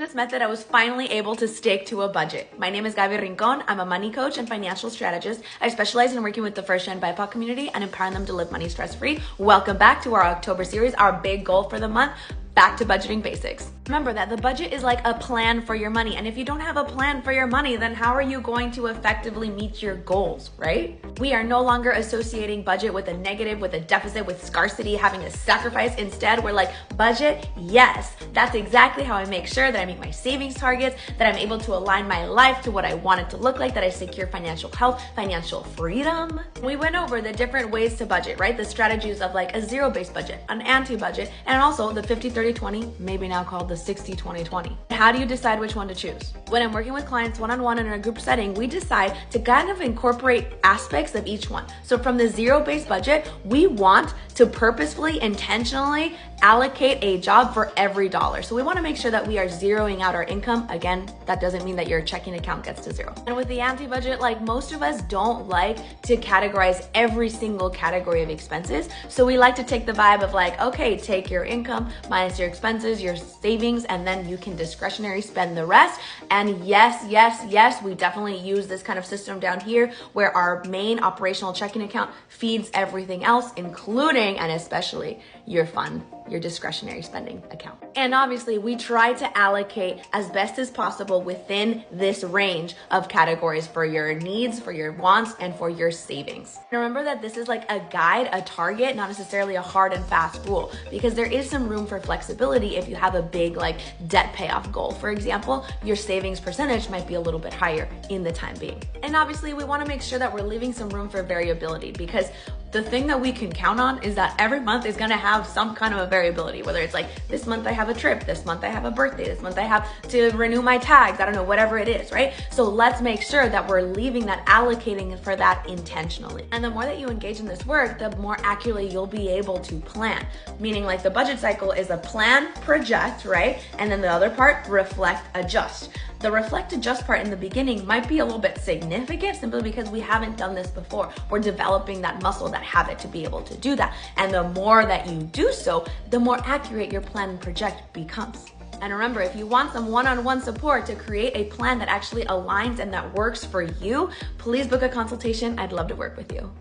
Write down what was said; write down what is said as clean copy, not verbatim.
this method, I was finally able to stick to a budget. My name is Gaby Rincon. I'm a money coach and financial strategist. I specialize in working with the first-gen BIPOC community and empowering them to live money stress-free. Welcome back to our October series, our big goal for the month. Back to budgeting basics. Remember that the budget is like a plan for your money. And if you don't have a plan for your money, then how are you going to effectively meet your goals, right? We are no longer associating budget with a negative, with a deficit, with scarcity, having a sacrifice. Instead, we're like, budget, yes. That's exactly how I make sure that I meet my savings targets, that I'm able to align my life to what I want it to look like, that I secure financial health, financial freedom. We went over the different ways to budget, right? The strategies of like a zero-based budget, an anti-budget, and also the 50-30-20, maybe now called the 60-20-20. How do you decide which one to choose? When I'm working with clients one-on-one in a group setting, we decide to kind of incorporate aspects of each one. So from the zero-based budget, we want to purposefully, intentionally allocate a job for every dollar. So we want to make sure that we are zeroing out our income. Again, that doesn't mean that your checking account gets to zero. And with the anti-budget, like most of us don't like to categorize every single category of expenses. So we like to take the vibe of like, okay, take your income minus your expenses, your savings, and then you can discretionary spend the rest. And yes, we definitely use this kind of system down here where our main operational checking account feeds everything else, including and especially your fund, your discretionary spending account. And obviously we try to allocate as best as possible within this range of categories for your needs, for your wants, and for your savings. And remember that this is like a guide, a target, not necessarily a hard and fast rule, because there is some room for flexibility if you have a big like debt payoff goal. For example, your savings percentage might be a little bit higher in the time being. And obviously we want to make sure that we're leaving some room for variability, because the thing that we can count on is that every month is going to have some kind of a variability, whether it's like this month I have a trip, this month I have a birthday, this month I have to renew my tags, I don't know, whatever it is, right? So let's make sure that we're leaving that, allocating for that intentionally. And the more that you engage in this work, the more accurately you'll be able to plan. Meaning like the budget cycle is a plan, project, right? And then the other part, reflect, adjust. The reflect adjust part in the beginning might be a little bit significant simply because we haven't done this before. We're developing that muscle, that habit to be able to do that. And the more that you do so, the more accurate your plan and project becomes. And remember, if you want some one-on-one support to create a plan that actually aligns and that works for you, please book a consultation. I'd love to work with you.